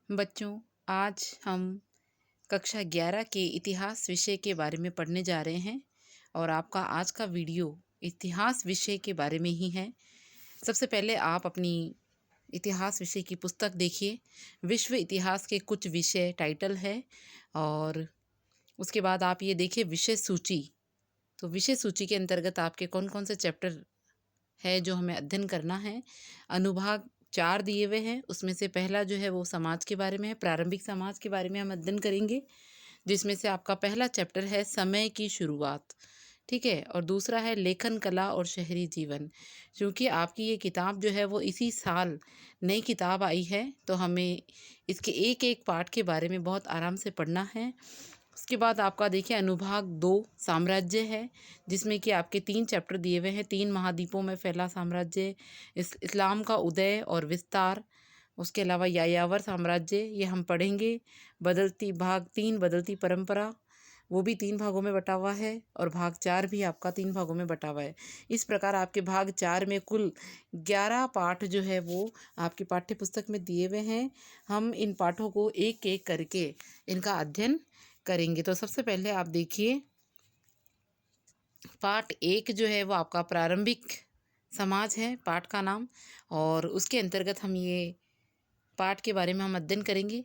बच्चों, आज हम कक्षा 11 के इतिहास विषय के बारे में पढ़ने जा रहे हैं और आपका आज का वीडियो इतिहास विषय के बारे में ही है। सबसे पहले आप अपनी इतिहास विषय की पुस्तक देखिए। विश्व इतिहास के कुछ विषय टाइटल है और उसके बाद आप ये देखिए विषय सूची। तो विषय सूची के अंतर्गत आपके कौन-कौन से चैप्टर है जो हमें अध्ययन करना है। अनुभाग 4 दिए हुए हैं, उसमें से पहला जो है वो समाज के बारे में है, प्रारंभिक समाज के बारे में हम अध्ययन करेंगे, जिसमें से आपका पहला चैप्टर है समय की शुरुआत, ठीक है? और दूसरा है लेखन कला और शहरी जीवन। क्योंकि आपकी ये किताब जो है वो इसी साल नई किताब आई है, तो हमें इसके एक-एक पार्ट के बारे में बहुत आराम से पढ़ना है। उसके बाद आपका देखिए अनुभाग 2 साम्राज्य है, जिसमें कि आपके 3 चैप्टर दिए हुए हैं। 3 महाद्वीपों में फैला साम्राज्य, इस्लाम का उदय और विस्तार। उसके अलावा यायावर साम्राज्य, ये हम पढ़ेंगे। बदलती भाग 3 बदलती परंपरा, वो भी 3 भागों में बटा हुआ है और भाग 4 भी आपका 3 भागों में बटा हुआ है। इस प्रकार आपके भाग 4 में कुल 11 पाठ जो है वो आपकी पाठ्य पुस्तक में दिए हुए हैं। हम इन पाठों को एक-एक करके इनका अध्ययन करेंगे। तो सबसे पहले आप देखिए, पाठ 1 जो है वो आपका प्रारंभिक समाज है पाठ का नाम, और उसके अंतर्गत हम ये पाठ के बारे में हम अध्ययन करेंगे।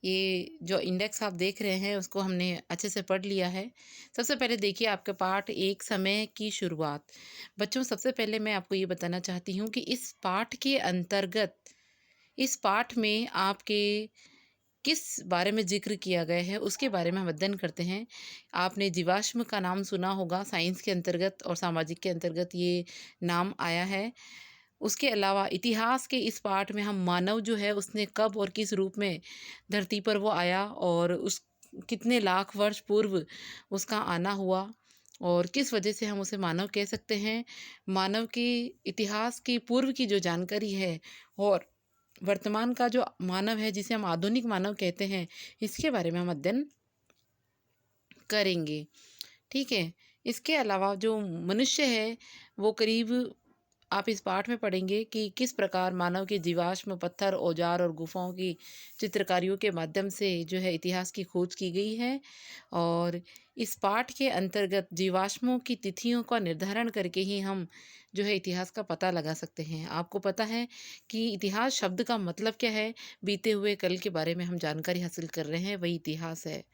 ये जो इंडेक्स आप देख रहे हैं उसको हमने अच्छे से पढ़ लिया है। सबसे पहले देखिए आपके पाठ 1 समय की शुरुआत। बच्चों, सबसे पहले मैं आपको ये बताना चाहती हूँ कि इस पाठ के अंतर्गत, इस पाठ में आपके किस बारे में ज़िक्र किया गया है उसके बारे में हम अध्ययन करते हैं। आपने जीवाश्म का नाम सुना होगा, साइंस के अंतर्गत और सामाजिक के अंतर्गत ये नाम आया है। उसके अलावा इतिहास के इस पाठ में हम मानव जो है उसने कब और किस रूप में धरती पर वो आया और उस कितने लाख वर्ष पूर्व उसका आना हुआ और किस वजह से हम उसे मानव कह सकते हैं। मानव के इतिहास की पूर्व की जो जानकारी है और वर्तमान का जो मानव है जिसे हम आधुनिक मानव कहते हैं, इसके बारे में हम अध्ययन करेंगे, ठीक है? इसके अलावा जो मनुष्य है वो करीब, आप इस पाठ में पढ़ेंगे कि किस प्रकार मानव के जीवाश्म, पत्थर, औजार और गुफाओं की चित्रकारियों के माध्यम से जो है इतिहास की खोज की गई है। और इस पाठ के अंतर्गत जीवाश्मों की तिथियों का निर्धारण करके ही हम जो है इतिहास का पता लगा सकते हैं। आपको पता है कि इतिहास शब्द का मतलब क्या है? बीते हुए कल के बारे में हम जानकारी हासिल कर रहे हैं, वही इतिहास है,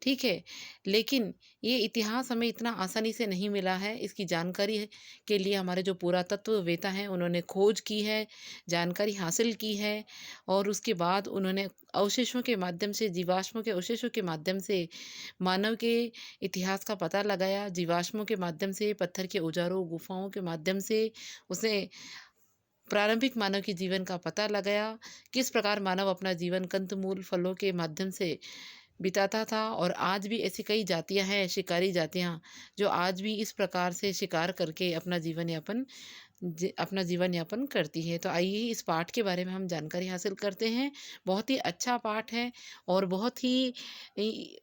ठीक है? लेकिन ये इतिहास हमें इतना आसानी से नहीं मिला है। इसकी जानकारी के लिए हमारे जो पुरातत्ववेत्ता हैं उन्होंने खोज की है, जानकारी हासिल की है और उसके बाद उन्होंने अवशेषों के माध्यम से, जीवाश्मों के अवशेषों के माध्यम से मानव के इतिहास का पता लगाया। जीवाश्मों के माध्यम से, पत्थर के औजारों, गुफाओं के माध्यम से उसने प्रारंभिक मानव के जीवन का पता लगाया। किस प्रकार मानव अपना जीवन कंदमूल, फलों के माध्यम से बिताता था और आज भी ऐसी कई जातियाँ हैं, शिकारी जातियाँ, जो आज भी इस प्रकार से शिकार करके अपना जीवन यापन करती है। तो आइए इस पाठ के बारे में हम जानकारी हासिल करते हैं। बहुत ही अच्छा पाठ है और बहुत ही इ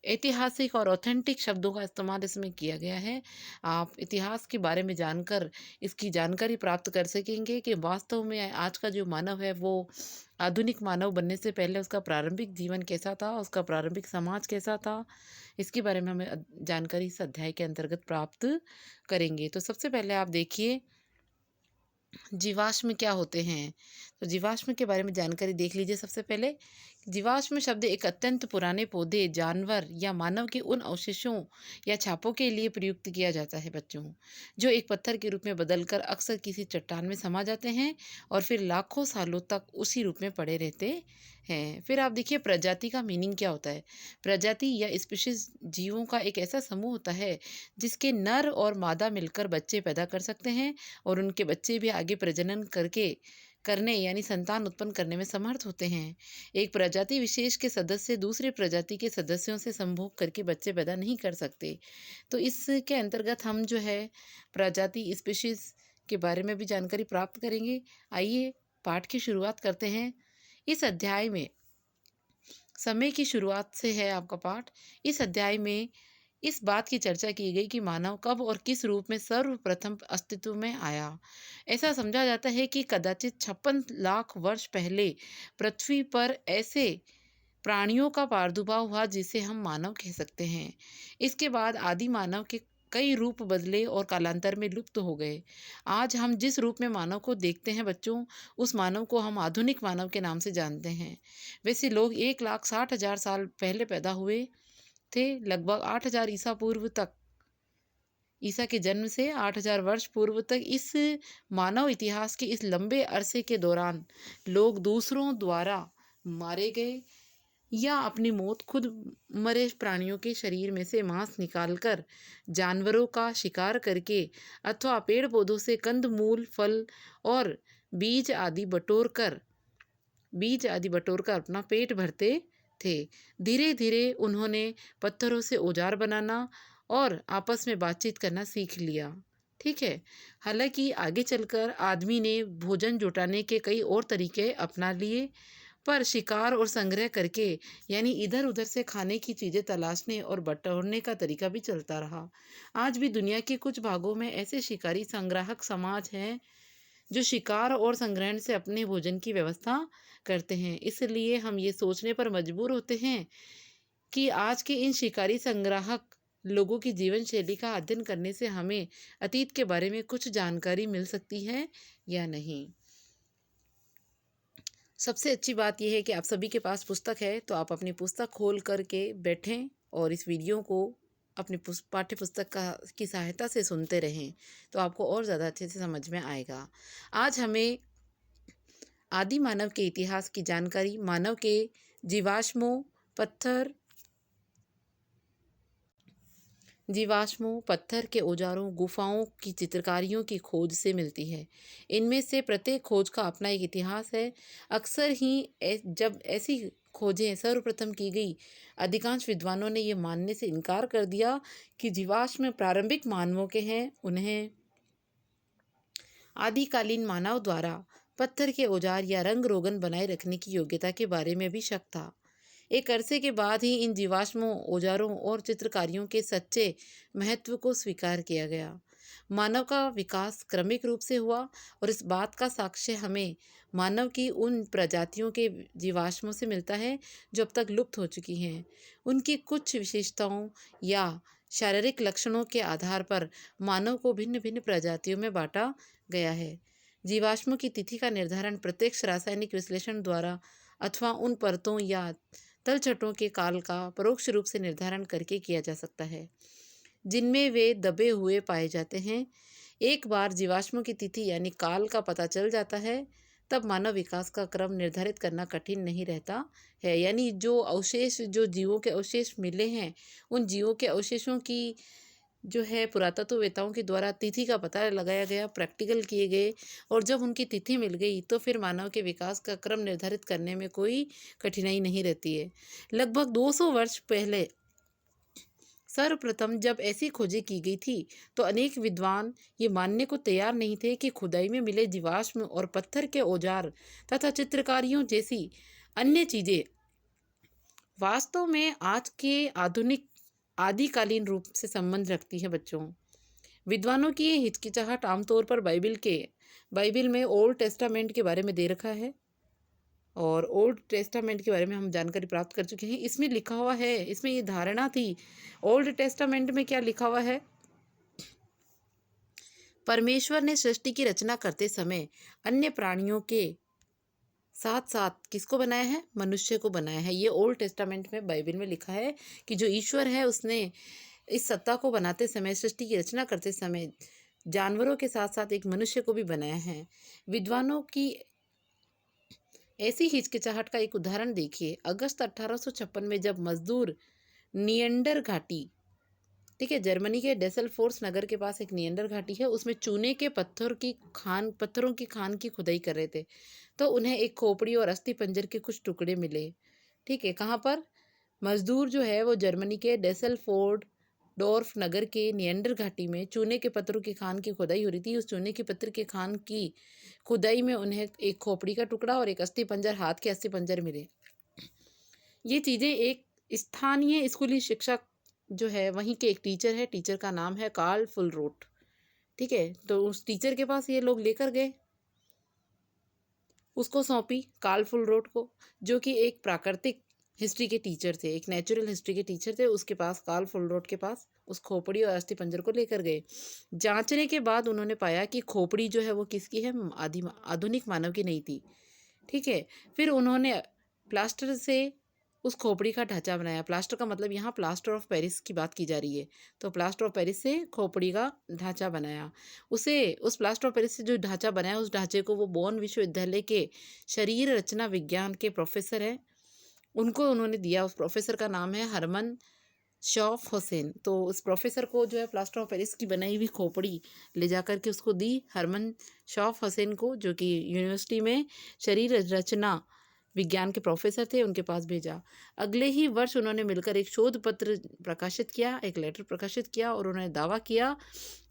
ऐतिहासिक और ऑथेंटिक शब्दों का इस्तेमाल इसमें किया गया है। आप इतिहास के बारे में जानकर इसकी जानकारी प्राप्त कर सकेंगे कि वास्तव में आज का जो मानव है वो आधुनिक मानव बनने से पहले उसका प्रारंभिक जीवन कैसा था, उसका प्रारंभिक समाज कैसा था, इसके बारे में हमें जानकारी इस अध्याय के अंतर्गत प्राप्त करेंगे। तो सबसे पहले आप देखिए जीवाश्म क्या होते हैं? तो जीवाश्म के बारे में जानकारी देख लीजिए सबसे पहले। जीवाश्म शब्द एक अत्यंत पुराने पौधे, जानवर या मानव के उन अवशेषों या छापों के लिए प्रयुक्त किया जाता है बच्चों, जो एक पत्थर के रूप में बदलकर अक्सर किसी चट्टान में समा जाते हैं और फिर लाखों सालों तक उसी रूप में पड़े रहते हैं। फिर आप देखिए प्रजाति का मीनिंग क्या होता है? प्रजाति या स्पीशीज जीवों का एक ऐसा समूह होता है जिसके नर और मादा मिलकर बच्चे पैदा कर सकते हैं और उनके बच्चे भी आगे प्रजनन करने यानी संतान उत्पन्न करने में समर्थ होते हैं। एक प्रजाति विशेष के सदस्य दूसरे प्रजाति के सदस्यों से संभोग करके बच्चे पैदा नहीं कर सकते। तो इसके अंतर्गत हम जो है प्रजाति, स्पीशीज के बारे में भी जानकारी प्राप्त करेंगे। आइए पाठ की शुरुआत करते हैं। इस अध्याय में समय की शुरुआत से है आपका पाठ। इस अध्याय में इस बात की चर्चा की गई कि मानव कब और किस रूप में सर्वप्रथम अस्तित्व में आया। ऐसा समझा जाता है कि कदाचित 56 लाख वर्ष पहले पृथ्वी पर ऐसे प्राणियों का प्रादुर्भाव हुआ जिसे हम मानव कह सकते हैं। इसके बाद आदि मानव के कई रूप बदले और कालांतर में लुप्त हो गए। आज हम जिस रूप में मानव को देखते हैं बच्चों, उस मानव को हम आधुनिक मानव के नाम से जानते हैं। वैसे लोग 1,60,000 साल पहले पैदा हुए थे, लगभग 8,000 ईसा पूर्व तक। ईसा के जन्म से 8,000 वर्ष पूर्व तक इस मानव इतिहास के इस लंबे अरसे के दौरान लोग दूसरों द्वारा मारे गए या अपनी मौत खुद मरे प्राणियों के शरीर में से मांस निकालकर, जानवरों का शिकार करके अथवा पेड़ पौधों से कंद मूल फल और बीज आदि बटोर कर अपना पेट भरते थे। धीरे धीरे उन्होंने पत्थरों से औजार बनाना और आपस में बातचीत करना सीख लिया। ठीक है। हालांकि आगे चलकर आदमी ने भोजन जुटाने के कई और तरीके अपना लिए, पर शिकार और संग्रह करके यानी इधर उधर से खाने की चीज़ें तलाशने और बटोरने का तरीका भी चलता रहा। आज भी दुनिया के कुछ भागों में ऐसे शिकारी संग्राहक समाज हैं जो शिकार और संग्रहण से अपने भोजन की व्यवस्था करते हैं। इसलिए हम ये सोचने पर मजबूर होते हैं कि आज के इन शिकारी संग्राहक लोगों की जीवन शैली का अध्ययन करने से हमें अतीत के बारे में कुछ जानकारी मिल सकती है या नहीं। सबसे अच्छी बात यह है कि आप सभी के पास पुस्तक है, तो आप अपनी पुस्तक खोल करके बैठें और इस वीडियो को अपनी पाठ्य पुस्तक की सहायता से सुनते रहें, तो आपको और ज़्यादा अच्छे से समझ में आएगा। आज हमें आदि मानव के इतिहास की जानकारी, मानव के जीवाश्मों, पत्थर के औजारों, गुफाओं की चित्रकारियों की खोज से मिलती है। इनमें से प्रत्येक खोज का अपना एक इतिहास है। अक्सर ही जब ऐसी खोजें सर्वप्रथम की गई, अधिकांश विद्वानों ने यह मानने से इनकार कर दिया कि जीवाश्म प्रारंभिक मानवों के हैं। उन्हें आदिकालीन मानव द्वारा पत्थर के औजार या रंग रोगन बनाए रखने की योग्यता के बारे में भी शक था। एक अरसे के बाद ही इन जीवाश्मों, औजारों और चित्रकारियों के सच्चे महत्व को स्वीकार किया गया। मानव का विकास क्रमिक रूप से हुआ और इस बात का साक्ष्य हमें मानव की उन प्रजातियों के जीवाश्मों से मिलता है जो अब तक लुप्त हो चुकी हैं। उनकी कुछ विशेषताओं या शारीरिक लक्षणों के आधार पर मानव को भिन्न भिन्न प्रजातियों में बांटा गया है। जीवाश्मों की तिथि का निर्धारण प्रत्यक्ष रासायनिक विश्लेषण द्वारा अथवा उन परतों या तलछटों के काल का परोक्ष रूप से निर्धारण करके किया जा सकता है जिनमें वे दबे हुए पाए जाते हैं। एक बार जीवाश्मों की तिथि यानी काल का पता चल जाता है, तब मानव विकास का क्रम निर्धारित करना कठिन नहीं रहता है। यानी जो जीवों के अवशेष मिले हैं, उन जीवों के अवशेषों की जो है पुरातत्ववेत्ताओं के द्वारा तिथि का पता लगाया गया, प्रैक्टिकल किए गए, और जब उनकी तिथि मिल गई तो फिर मानव के विकास का क्रम निर्धारित करने में कोई कठिनाई नहीं रहती है। लगभग 200 वर्ष पहले सर्वप्रथम जब ऐसी खोजें की गई थी, तो अनेक विद्वान ये मानने को तैयार नहीं थे कि खुदाई में मिले जीवाश्म और पत्थर के औजार तथा चित्रकारियों जैसी अन्य चीज़ें वास्तव में आज के आधुनिक आदिकालीन रूप से संबंध रखती है। बच्चों, विद्वानों की ये हिचकिचाहट आमतौर पर बाइबिल में ओल्ड टेस्टामेंट के बारे में दे रखा है, और ओल्ड टेस्टामेंट के बारे में हम जानकारी प्राप्त कर चुके हैं। इसमें लिखा हुआ है, इसमें ये धारणा थी, ओल्ड टेस्टामेंट में क्या लिखा हुआ है, परमेश्वर ने सृष्टि की रचना करते समय अन्य प्राणियों के साथ साथ किसको बनाया है, मनुष्य को बनाया है। ये ओल्ड टेस्टामेंट में बाइबल में लिखा है कि जो ईश्वर है उसने इस सत्ता को बनाते समय, सृष्टि की रचना करते समय जानवरों के साथ साथ एक मनुष्य को भी बनाया है। विद्वानों की ऐसी हिचकिचाहट का एक उदाहरण देखिए। अगस्त 1856 में जब मजदूर नियंडर घाटी, ठीक है, जर्मनी के डेसलफोर्स नगर के पास एक नियंडर घाटी है, उसमें चूने के पत्थरों की खान की खुदाई कर रहे थे, तो उन्हें एक खोपड़ी और अस्थि पंजर के कुछ टुकड़े मिले। ठीक है, कहाँ पर? मजदूर जो है वो जर्मनी के डेसलफोर्ड डोर्फ नगर के नियंडर घाटी में चूने के पत्थरों की खान की खुदाई हो रही थी। उस चूने के पत्थर के खान की खुदाई में उन्हें एक खोपड़ी का टुकड़ा और एक अस्थि पंजर, हाथ के अस्थि पंजर मिले। ये चीज़ें एक स्थानीय स्कूली शिक्षक जो है वहीं के एक टीचर है, टीचर का नाम है कार्ल फुलरोट। ठीक है, तो उस टीचर के पास ये लोग लेकर गए, उसको सौंपी कार्ल फुलरोट को, जो कि एक प्राकृतिक हिस्ट्री के टीचर थे, एक नेचुरल हिस्ट्री के टीचर थे। उसके पास, कार्ल फुलरोट के पास, उस खोपड़ी और अस्थि पंजर को लेकर गए। जांचने के बाद उन्होंने पाया कि खोपड़ी जो है वो किसकी है, आधुनिक मानव की नहीं थी। ठीक है, फिर उन्होंने प्लास्टर से उस खोपड़ी का ढांचा बनाया। प्लास्टर का मतलब यहाँ प्लास्टर ऑफ पेरिस की बात की जा रही है, तो प्लास्टर ऑफ पेरिस से खोपड़ी का ढांचा बनाया। उस प्लास्टर ऑफ पेरिस से जो ढांचा बनाया, उस ढांचे को वो बोन विश्वविद्यालय के शरीर रचना विज्ञान के प्रोफेसर हैं, उनको उन्होंने दिया। उस प्रोफेसर का नाम है हरमन शॉफ हुसैन। तो उस प्रोफेसर को जो है प्लास्टर ऑफ पेरिस की बनाई हुई खोपड़ी ले जाकर के उसको दी हरमन शॉफ हुसैन को, जो कि यूनिवर्सिटी में शरीर रचना विज्ञान के प्रोफेसर थे, उनके पास भेजा। अगले ही वर्ष उन्होंने मिलकर एक शोध पत्र प्रकाशित किया, एक लेटर प्रकाशित किया, और उन्होंने दावा किया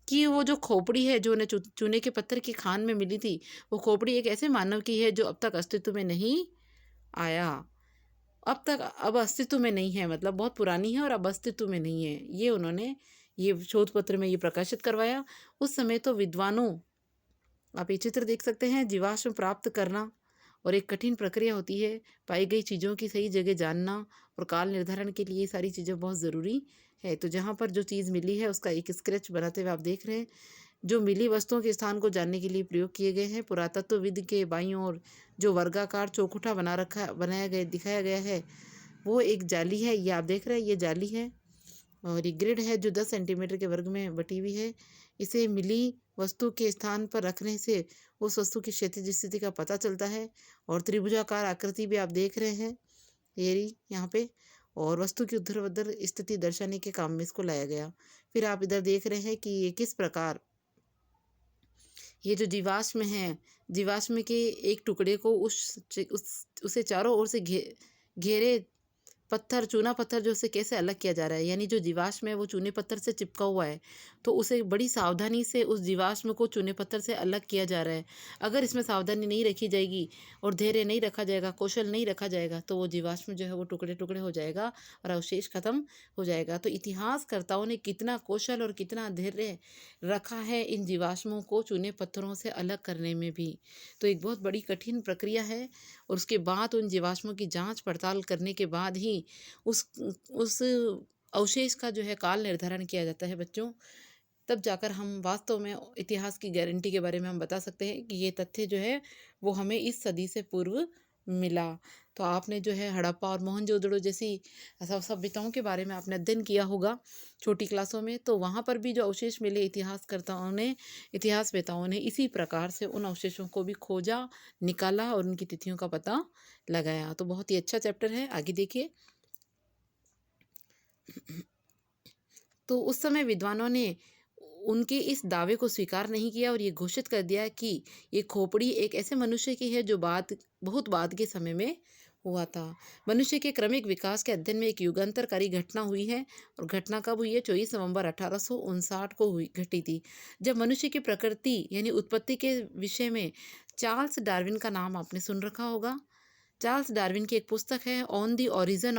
कि वो जो खोपड़ी है जो उन्हें चूने के पत्थर की खान में मिली थी, वो खोपड़ी एक ऐसे मानव की है जो अब तक अस्तित्व में नहीं आया। अब अस्तित्व में नहीं है, मतलब बहुत पुरानी है और अब अस्तित्व में नहीं है। ये उन्होंने ये शोध पत्र में ये प्रकाशित करवाया। उस समय तो विद्वानों, आप ये चित्र देख सकते हैं, जीवाश्म प्राप्त करना और एक कठिन प्रक्रिया होती है। पाई गई चीज़ों की सही जगह जानना और काल निर्धारण के लिए ये सारी चीज़ें बहुत ज़रूरी है। तो जहाँ पर जो चीज़ मिली है उसका एक स्केच बनाते हुए आप देख रहे हैं। जो मिली वस्तुओं के स्थान को जानने के लिए प्रयोग किए गए हैं। पुरातत्वविद के बाईं ओर जो वर्गाकार चौखुटा बनाया गया दिखाया गया है, वो एक जाली है, ये आप देख रहे हैं, ये जाली है। और ये ग्रिड है जो 10 सेंटीमीटर के वर्ग में बटी हुई है। इसे मिली वस्तु के स्थान पर रखने से उस वस्तु की क्षैतिज स्थिति का पता चलता है। और त्रिभुजाकार आकृति भी आप देख रहे हैं, ये रही यहाँ पे, और वस्तु की ऊर्ध्वाधर स्थिति दर्शाने के काम में इसको लाया गया। फिर आप इधर देख रहे हैं कि ये किस प्रकार ये जो जीवाश्म है, जीवाश्म के एक टुकड़े को उसे चारों ओर से घेरे पत्थर, चूना पत्थर जो उसे कैसे अलग किया जा रहा है। यानी जो जीवाश्म है वो चूने पत्थर से चिपका हुआ है, तो उसे बड़ी सावधानी से उस जीवाश्म को चूने पत्थर से अलग किया जा रहा है। अगर इसमें सावधानी नहीं रखी जाएगी और धैर्य नहीं रखा जाएगा, कौशल नहीं रखा जाएगा, तो वो जीवाश्म जो है वो टुकड़े टुकड़े हो जाएगा और अवशेष खत्म हो जाएगा। तो इतिहासकर्ताओं ने कितना कौशल और कितना धैर्य रखा है इन जीवाश्मों को चूने पत्थरों से अलग करने में भी। तो एक बहुत बड़ी कठिन प्रक्रिया है, और उसके बाद उन जीवाश्मों की जांच पड़ताल करने के बाद ही उस अवशेष का जो है काल निर्धारण किया जाता है बच्चों। तब जाकर हम वास्तव में इतिहास की गारंटी के बारे में हम बता सकते हैं कि ये तथ्य जो है वो हमें इस सदी से पूर्व मिला। तो आपने जो है हड़प्पा और मोहनजोदड़ो जैसी सभ्यताओं के बारे में आपने अध्ययन किया होगा छोटी क्लासों में, तो वहाँ पर भी जो अवशेष मिले इतिहासवेताओं ने इसी प्रकार से उन अवशेषों को भी खोजा, निकाला और उनकी तिथियों का पता लगाया। तो बहुत ही अच्छा चैप्टर है, आगे देखिए। तो उस समय विद्वानों ने उनके इस दावे को स्वीकार नहीं किया और ये घोषित कर दिया कि ये खोपड़ी एक ऐसे मनुष्य की है जो बहुत बाद के समय में हुआ था। मनुष्य के क्रमिक विकास के अध्ययन में एक युगांतरकारी घटना हुई है, और घटना कब हुई है? 24 नवंबर 1859 को घटी थी, जब मनुष्य की प्रकृति यानी उत्पत्ति के विषय में चार्ल्स डार्विन का नाम आपने सुन रखा होगा। चार्ल्स डार्विन की एक पुस्तक है on the origin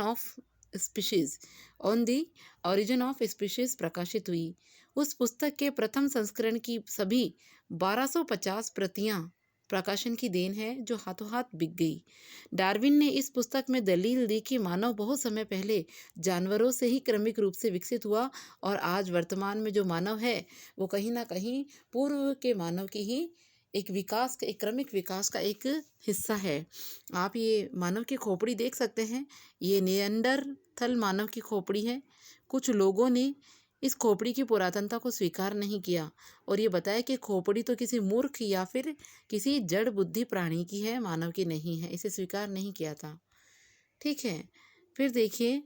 of species प्रकाशित हुई। उस पुस्तक के प्रथम संस्करण की सभी 1250 प्रतियां प्रकाशन की देन है, जो हाथों हाथ बिक गई। डार्विन ने इस पुस्तक में दलील दी कि मानव बहुत समय पहले जानवरों से ही क्रमिक रूप से विकसित हुआ, और आज वर्तमान में जो मानव है वो कहीं ना कहीं पूर्व के मानव की ही एक क्रमिक विकास का एक हिस्सा है। आप ये मानव की खोपड़ी देख सकते हैं, ये निएंडरथल मानव की खोपड़ी है। कुछ लोगों ने इस खोपड़ी की पुरातनता को स्वीकार नहीं किया और ये बताया कि खोपड़ी तो किसी मूर्ख या फिर किसी जड़ बुद्धि प्राणी की है, मानव की नहीं है, इसे स्वीकार नहीं किया था। ठीक है, फिर देखिए